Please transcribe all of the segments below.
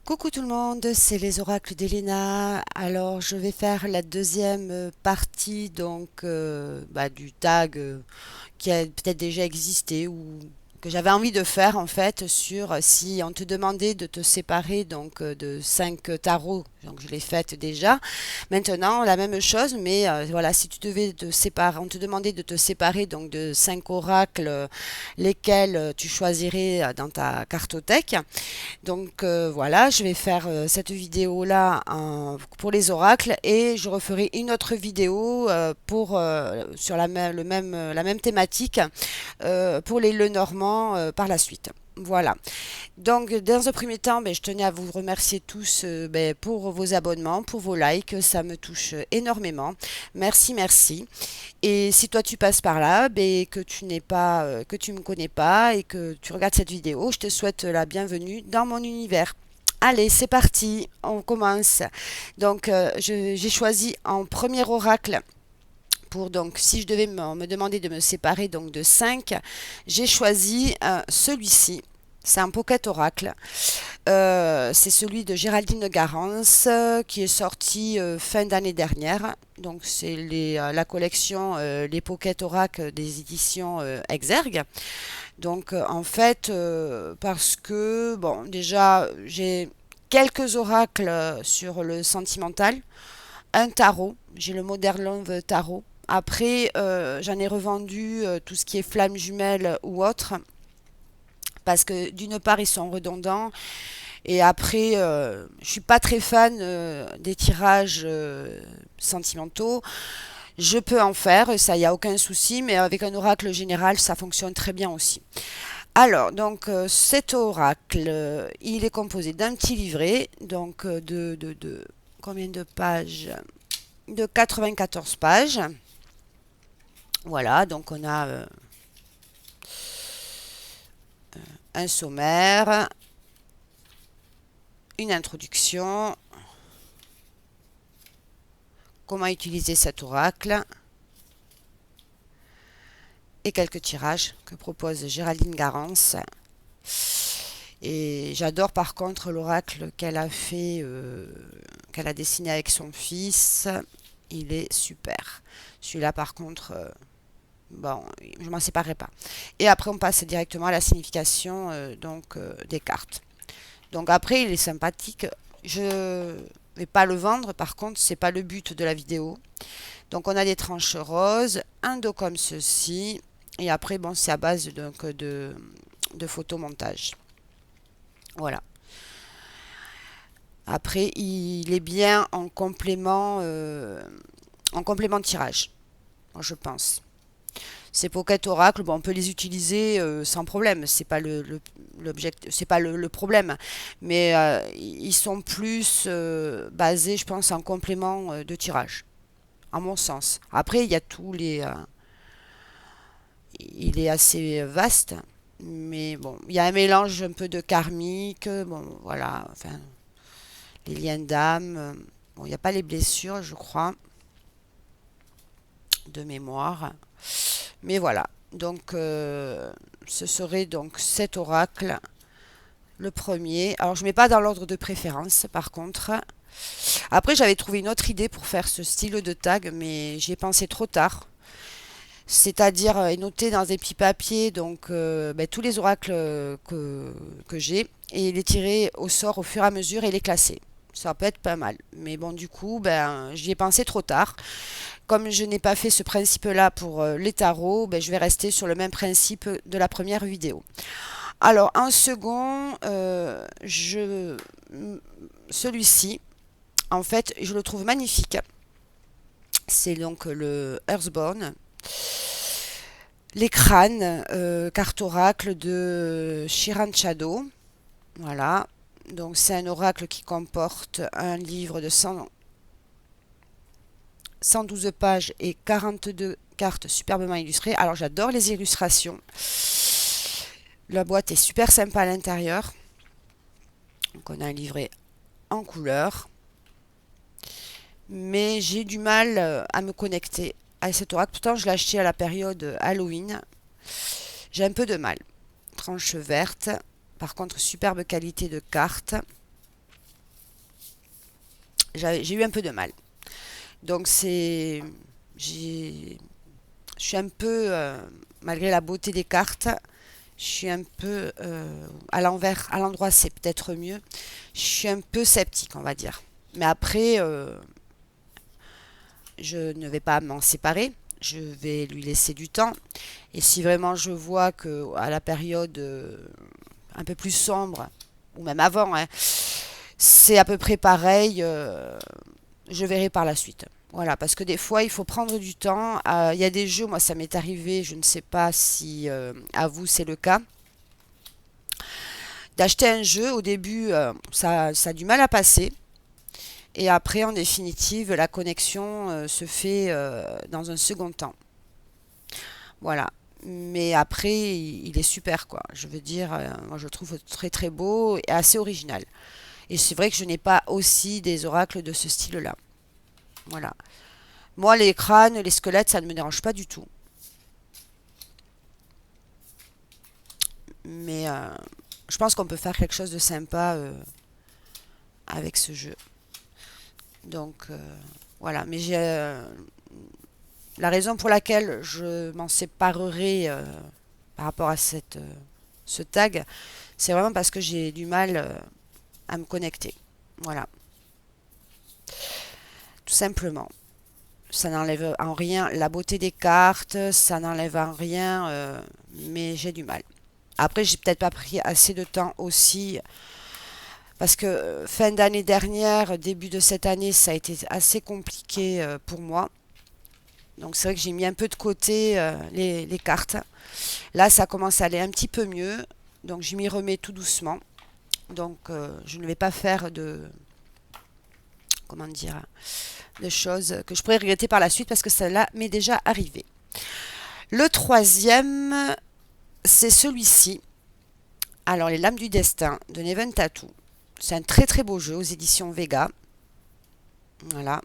Coucou tout le monde, c'est les oracles d'Elena. Alors je vais faire la deuxième partie du tag qui a peut-être déjà existé ou que j'avais envie de faire en fait sur si on te demandait de te séparer de 5 tarots. Donc je l'ai faite déjà. Maintenant la même chose, mais voilà, si tu devais te séparer, on te demandait de te séparer donc de 5 oracles, lesquels tu choisirais dans ta cartothèque. Voilà, je vais faire cette vidéo-là pour les oracles et je referai une autre vidéo sur la même thématique pour les Lenormand par la suite. Voilà. Donc, dans un premier temps, je tenais à vous remercier tous pour vos abonnements, pour vos likes. Ça me touche énormément. Merci, merci. Et si toi tu passes par là, que tu n'es pas, que tu me connais pas et que tu regardes cette vidéo, je te souhaite la bienvenue dans mon univers. Allez, c'est parti, on commence. J'ai choisi en premier oracle si je devais me demander de me séparer de 5, j'ai choisi celui-ci. C'est un pocket oracle. C'est celui de Géraldine Garance qui est sorti fin d'année dernière. Donc c'est la collection Les Pocket Oracle des éditions Exergue. Parce que bon déjà j'ai quelques oracles sur le sentimental, un tarot, j'ai le Modern Love tarot. Après, j'en ai revendu tout ce qui est flamme jumelle ou autre, parce que d'une part, ils sont redondants, et après, je suis pas très fan des tirages sentimentaux. Je peux en faire, ça, y a aucun souci, mais avec un oracle général, ça fonctionne très bien aussi. Alors, cet oracle, il est composé d'un petit livret, de combien de pages? De 94 pages. Voilà, donc on a un sommaire, une introduction, comment utiliser cet oracle et quelques tirages que propose Géraldine Garance. Et j'adore par contre l'oracle qu'elle a fait, qu'elle a dessiné avec son fils. Il est super. Celui-là par contre, bon, je m'en séparerai pas. Et après, on passe directement à la signification des cartes. Donc après, il est sympathique. Je vais pas le vendre, par contre, c'est pas le but de la vidéo. Donc on a des tranches roses, un dos comme ceci, et après, bon, c'est à base de photomontage. Voilà. Après, il est bien en complément de tirage, je pense. Ces pocket oracles, bon, on peut les utiliser sans problème. C'est pas c'est pas le problème, mais ils sont plus basés, je pense, en complément de tirage, à mon sens. Après, il y a il est assez vaste, mais bon, il y a un mélange un peu de karmique, bon, voilà, enfin, les liens d'âme. Bon, il n'y a pas les blessures, je crois, de mémoire. Mais voilà, ce serait donc cet oracle, le premier. Alors je ne mets pas dans l'ordre de préférence par contre. Après j'avais trouvé une autre idée pour faire ce style de tag, mais j'y ai pensé trop tard. C'est-à-dire noter dans des petits papiers tous les oracles que j'ai et les tirer au sort au fur et à mesure et les classer. Ça peut être pas mal. Mais bon, du coup, j'y ai pensé trop tard. Comme je n'ai pas fait ce principe-là pour les tarots, je vais rester sur le même principe de la première vidéo. Alors, en second, celui-ci, en fait, je le trouve magnifique. C'est donc le Earthborn. Les crânes, carte oracle de Shiran Shadow. Voilà. Donc, c'est un oracle qui comporte un livre de 112 pages et 42 cartes superbement illustrées. Alors j'adore les illustrations. La boîte est super sympa à l'intérieur. Donc on a un livret en couleur. Mais j'ai du mal à me connecter à cet oracle. Pourtant je l'ai acheté à la période Halloween. J'ai un peu de mal. Tranche verte. Par contre superbe qualité de cartes. j'ai eu un peu de mal. Donc j'ai, je suis un peu, malgré la beauté des cartes, je suis un peu à l'envers, à l'endroit c'est peut-être mieux. Je suis un peu sceptique, on va dire. Mais après, je ne vais pas m'en séparer. Je vais lui laisser du temps. Et si vraiment je vois que à la période un peu plus sombre, ou même avant, hein, c'est à peu près pareil, je verrai par la suite. Voilà, parce que des fois, il faut prendre du temps. Il y a des jeux, moi ça m'est arrivé, je ne sais pas si à vous c'est le cas, d'acheter un jeu, au début, ça a du mal à passer. Et après, en définitive, la connexion se fait dans un second temps. Voilà. Mais après, il est super, quoi. Je veux dire, moi je le trouve très très beau et assez original. Et c'est vrai que je n'ai pas aussi des oracles de ce style-là. Voilà. Moi, les crânes, les squelettes, ça ne me dérange pas du tout. Mais je pense qu'on peut faire quelque chose de sympa avec ce jeu. Donc voilà. Mais j'ai la raison pour laquelle je m'en séparerai par rapport à ce tag, c'est vraiment parce que j'ai du mal à me connecter. Voilà, tout simplement. Ça n'enlève en rien la beauté des cartes, ça n'enlève en rien, mais j'ai du mal. Après, j'ai peut-être pas pris assez de temps aussi, parce que fin d'année dernière, début de cette année, ça a été assez compliqué pour moi. Donc c'est vrai que j'ai mis un peu de côté les cartes. Là, ça commence à aller un petit peu mieux, donc je m'y remets tout doucement. Donc je ne vais pas faire comment dire, de choses que je pourrais regretter par la suite parce que celle-là m'est déjà arrivé. Le troisième, c'est celui-ci. Alors, Les Lames du Destin de Neven Tattoo. C'est un très très beau jeu aux éditions Vega. Voilà.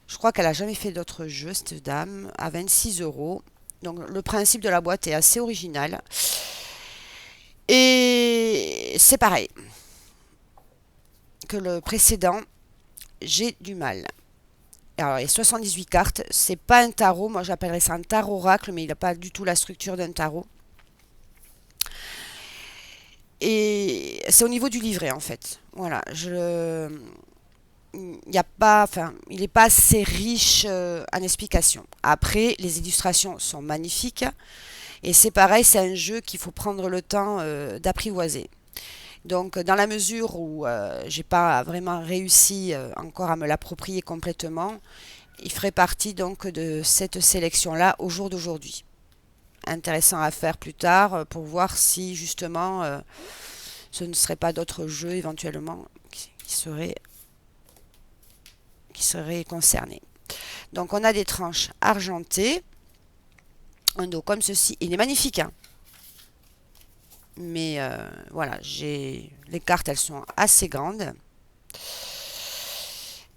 Je crois qu'elle a jamais fait d'autres jeux, cette dame, à 26 euros. Donc, le principe de la boîte est assez original. Et c'est pareil que le précédent, j'ai du mal. Alors, il y a 78 cartes. C'est pas un tarot. Moi, j'appellerais ça un tarot oracle, mais il n'a pas du tout la structure d'un tarot. Et c'est au niveau du livret, en fait. Voilà. Il n'y a pas, enfin, il n'est pas assez riche en explications. Après, les illustrations sont magnifiques. Et c'est pareil, c'est un jeu qu'il faut prendre le temps d'apprivoiser. Donc, dans la mesure où j'ai pas vraiment réussi encore à me l'approprier complètement, il ferait partie donc de cette sélection-là au jour d'aujourd'hui. Intéressant à faire plus tard pour voir si justement ce ne serait pas d'autres jeux éventuellement qui seraient concernés. Donc on a des tranches argentées, un dos comme ceci. Il est magnifique, hein, mais voilà, les cartes, elles sont assez grandes.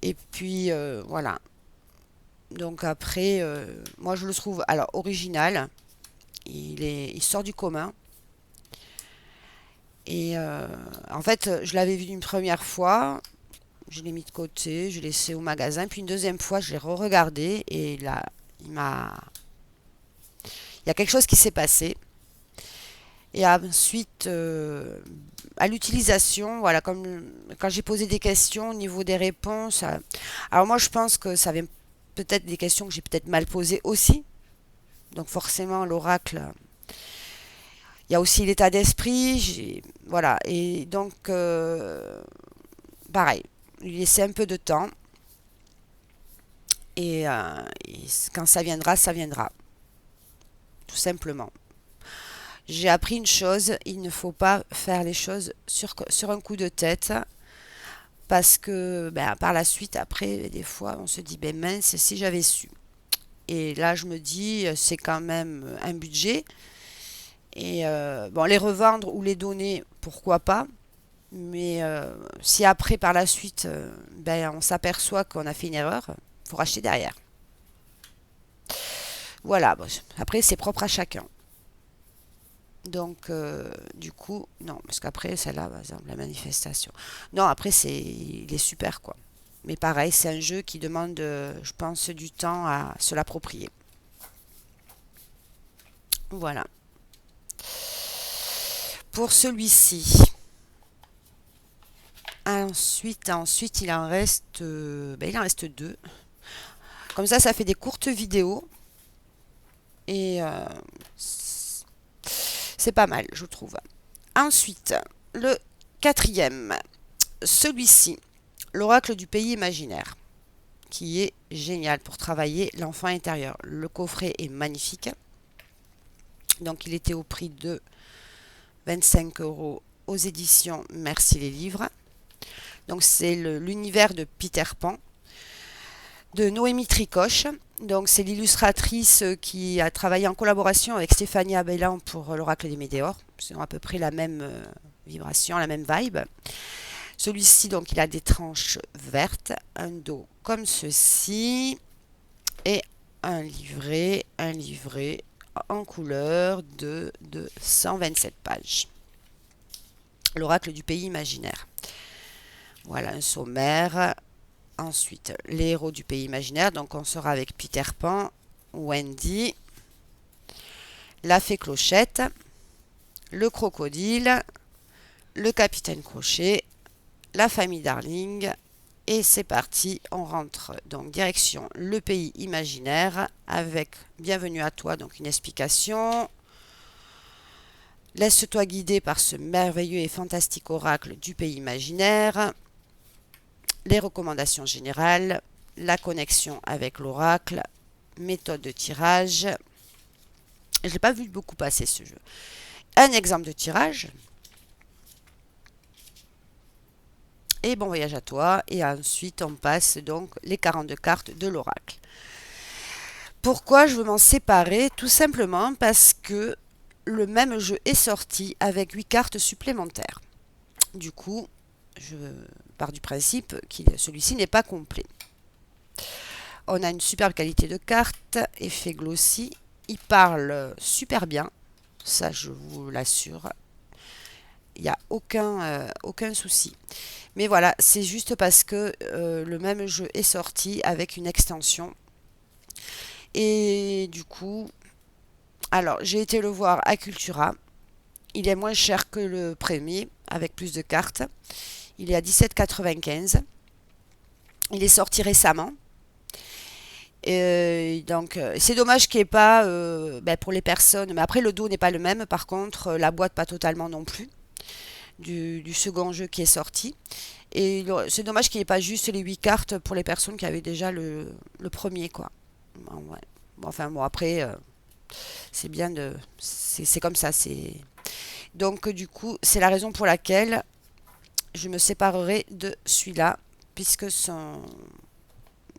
Et puis voilà. Donc après, moi je le trouve alors original. Il sort du commun. Et en fait, je l'avais vu une première fois, je l'ai mis de côté, je l'ai laissé au magasin, puis une deuxième fois, je l'ai re-regardé et là, il m'a, il y a quelque chose qui s'est passé. Et ensuite, à l'utilisation, voilà, comme quand j'ai posé des questions au niveau des réponses, alors moi je pense que ça vient peut-être des questions que j'ai peut-être mal posées aussi. Donc forcément, l'oracle, il y a aussi l'état d'esprit, voilà. Et donc, pareil, lui laisser un peu de temps. Et quand ça viendra, ça viendra. Tout simplement. J'ai appris une chose, il ne faut pas faire les choses sur un coup de tête. Parce que ben, par la suite, après, des fois, on se dit, ben mince, si j'avais su. Et là, je me dis, c'est quand même un budget. Et bon, les revendre ou les donner, pourquoi pas. Mais si après, par la suite, ben, on s'aperçoit qu'on a fait une erreur, il faut racheter derrière. Voilà, bon, après, c'est propre à chacun. Donc, du coup, non, parce qu'après, celle-là, par exemple, la manifestation. Non, après, il est super, quoi. Mais pareil, c'est un jeu qui demande, je pense, du temps à se l'approprier. Voilà. Pour celui-ci. Ensuite, il en reste deux. Comme ça fait des courtes vidéos. Et c'est pas mal, je trouve. Ensuite, le quatrième. Celui-ci. L'oracle du pays imaginaire. Qui est génial pour travailler l'enfant intérieur. Le coffret est magnifique. Donc, il était au prix de 25 € aux éditions Merci les livres. Donc, c'est l'univers de Peter Pan, de Noémie Tricoche. Donc, c'est l'illustratrice qui a travaillé en collaboration avec Stéphanie Abellan pour l'Oracle des Météores. C'est à peu près la même vibration, la même vibe. Celui-ci, donc, il a des tranches vertes, un dos comme ceci, et un livret en couleur de 127 pages. L'oracle du pays imaginaire. Voilà un sommaire. Ensuite, les héros du pays imaginaire. Donc, on sera avec Peter Pan, Wendy, la fée Clochette, le crocodile, le capitaine Crochet, la famille Darling. Et c'est parti, on rentre donc direction le pays imaginaire avec Bienvenue à toi, donc une explication. Laisse-toi guider par ce merveilleux et fantastique oracle du pays imaginaire. Les recommandations générales, la connexion avec l'oracle, méthode de tirage. Je n'ai pas vu beaucoup passer ce jeu. Un exemple de tirage. Et bon voyage à toi. Et ensuite, on passe donc les 42 cartes de l'oracle. Pourquoi je veux m'en séparer? Tout simplement parce que le même jeu est sorti avec 8 cartes supplémentaires. Du coup, je pars du principe que celui-ci n'est pas complet. On a une superbe qualité de carte, effet glossy. Il parle super bien, ça je vous l'assure. Il n'y a aucun souci. Mais voilà, c'est juste parce que le même jeu est sorti avec une extension. Et du coup, alors j'ai été le voir à Cultura. Il est moins cher que le premier, avec plus de cartes. Il est à 17,95 €. Il est sorti récemment. Donc, c'est dommage qu'il n'y ait pas pour les personnes. Mais après, le dos n'est pas le même. Par contre, la boîte, pas totalement non plus. Du second jeu qui est sorti. Et c'est dommage qu'il n'y ait pas juste les 8 cartes pour les personnes qui avaient déjà le premier, quoi. Bon, ouais. Bon, enfin, bon, après, c'est bien de. C'est comme ça. Donc, du coup, c'est la raison pour laquelle je me séparerai de celui-là, puisque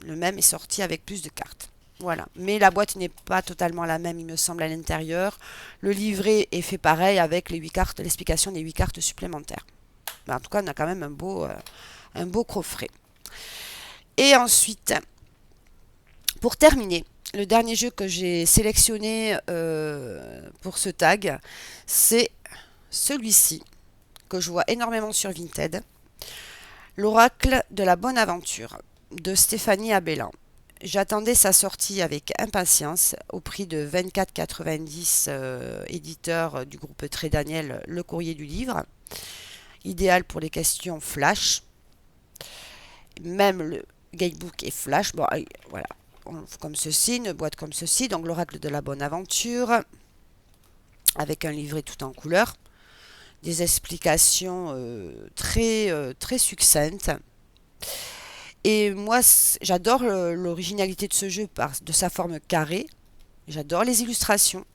le même est sorti avec plus de cartes. Voilà. Mais la boîte n'est pas totalement la même, il me semble, à l'intérieur. Le livret est fait pareil avec les 8 cartes, l'explication des 8 cartes supplémentaires. Mais en tout cas, on a quand même un beau coffret. Et ensuite, pour terminer, le dernier jeu que j'ai sélectionné pour ce tag, c'est celui-ci, que je vois énormément sur Vinted. L'oracle de la bonne aventure, de Stéphanie Abellan. J'attendais sa sortie avec impatience au prix de 24,90 €, éditeur du groupe Très Daniel, Le Courrier du Livre. Idéal pour les questions flash. Même le guidebook est flash. Bon, voilà. Comme ceci, une boîte comme ceci. Donc, l'oracle de la bonne aventure. Avec un livret tout en couleur. Des explications très succinctes. Et moi, j'adore l'originalité de ce jeu de sa forme carrée. J'adore les illustrations.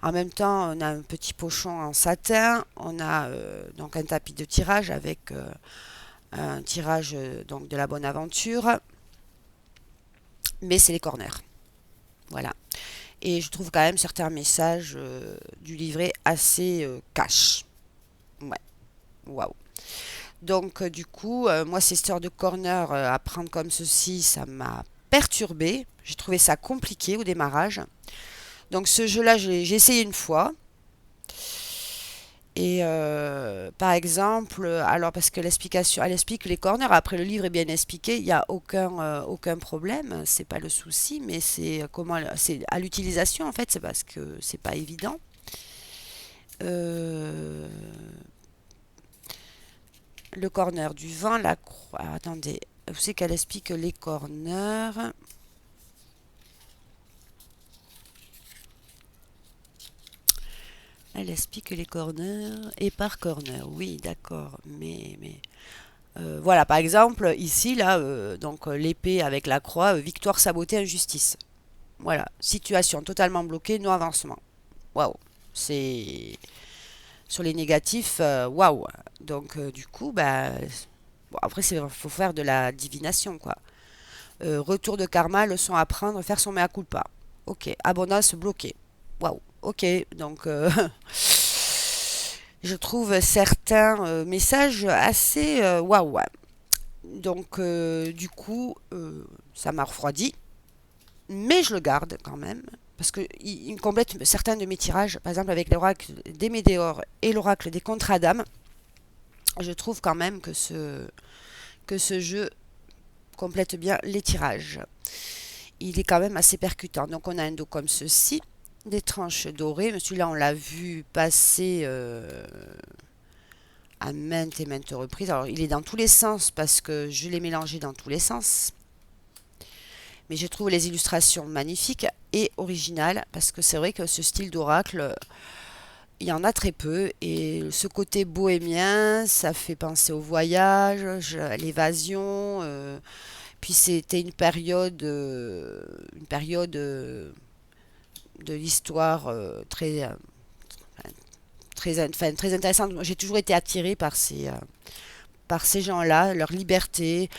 En même temps, on a un petit pochon en satin. On a donc un tapis de tirage avec un tirage donc de la bonne aventure. Mais c'est les corners. Voilà. Et je trouve quand même certains messages du livret assez cash. Ouais. Waouh. Donc, du coup, moi, ces histoires de corner à prendre comme ceci, ça m'a perturbée. J'ai trouvé ça compliqué au démarrage. Donc, ce jeu-là, j'ai essayé une fois. Et par exemple, alors parce que l'explication, elle explique les corners, après le livre est bien expliqué, il n'y a aucun problème, c'est pas le souci, mais c'est comment, c'est à l'utilisation en fait, c'est parce que c'est pas évident. Euh, le corner du vent, la croix. Ah, attendez, vous savez qu'elle explique les corners. Elle explique les corners et par corner. Oui, d'accord, mais voilà, par exemple, ici, là, donc l'épée avec la croix, victoire sabotée, injustice. Voilà, situation totalement bloquée, non avancement. Waouh, c'est sur les négatifs, waouh. Donc du coup, bah, bon, après, il faut faire de la divination, quoi. Retour de karma, leçon à prendre, faire son mea culpa. Ok, abondance bloquée. Waouh, ok, donc je trouve certains messages assez waouh. Ouais. Donc, du coup, ça m'a refroidi, mais je le garde quand même, parce qu'il me complète certains de mes tirages, par exemple avec l'oracle des Médéors et l'oracle des Contradames. Je trouve quand même que ce jeu complète bien les tirages. Il est quand même assez percutant. Donc, on a un dos comme ceci, des tranches dorées. Celui-là, on l'a vu passer à maintes et maintes reprises. Alors, il est dans tous les sens parce que je l'ai mélangé dans tous les sens. Mais je trouve les illustrations magnifiques et originales parce que c'est vrai que ce style d'oracle, il y en a très peu. Et ce côté bohémien, ça fait penser au voyage, l'évasion. Puis c'était une période de l'histoire très intéressante. J'ai toujours été attirée par ces gens-là, leur liberté,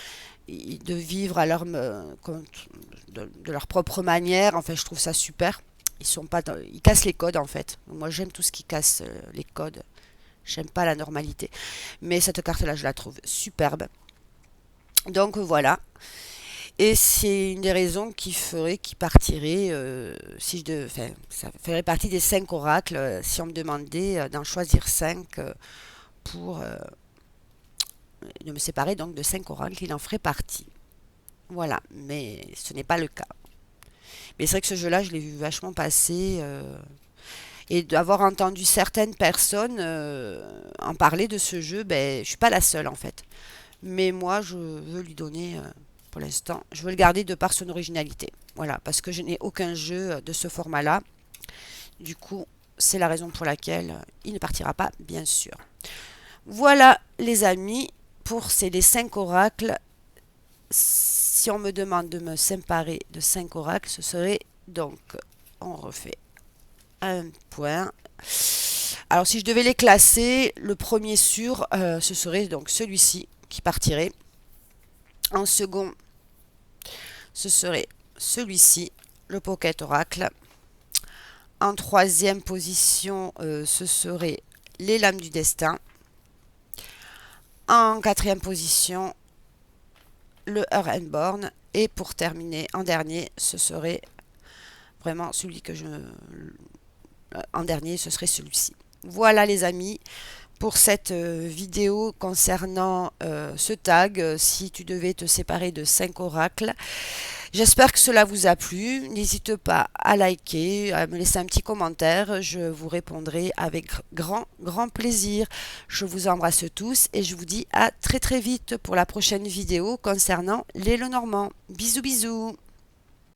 de vivre à de leur propre manière. Enfin, je trouve ça super. Ils cassent les codes en fait. Moi, j'aime tout ce qui casse les codes. J'aime pas la normalité. Mais cette carte-là, je la trouve superbe. Donc voilà. Et c'est une des raisons qui partirait, si je enfin, ça ferait partie des 5 oracles, si on me demandait d'en choisir 5 pour de me séparer donc de 5 oracles, il en ferait partie. Voilà, mais ce n'est pas le cas. Mais c'est vrai que ce jeu-là, je l'ai vu vachement passer. Et d'avoir entendu certaines personnes en parler de ce jeu, ben, je suis pas la seule en fait. Mais moi, je veux lui donner, pour l'instant, je veux le garder de par son originalité. Voilà, parce que je n'ai aucun jeu de ce format-là. Du coup, c'est la raison pour laquelle il ne partira pas, bien sûr. Voilà, les amis, pour les 5 oracles. Si on me demande de me séparer de 5 oracles, ce serait donc, on refait un point. Alors, si je devais les classer, le premier sûr, ce serait donc celui-ci qui partirait. En second, ce serait celui-ci, le Pocket Oracle. En troisième position, ce serait les Lames du Destin. En quatrième position, le Herrenborn. Et pour terminer, en dernier, ce serait vraiment celui que en dernier, ce serait celui-ci. Voilà les amis, pour cette vidéo concernant ce tag, si tu devais te séparer de 5 oracles. J'espère que cela vous a plu. N'hésite pas à liker, à me laisser un petit commentaire. Je vous répondrai avec grand plaisir. Je vous embrasse tous et je vous dis à très vite pour la prochaine vidéo concernant les Lenormand. Bisous bisous.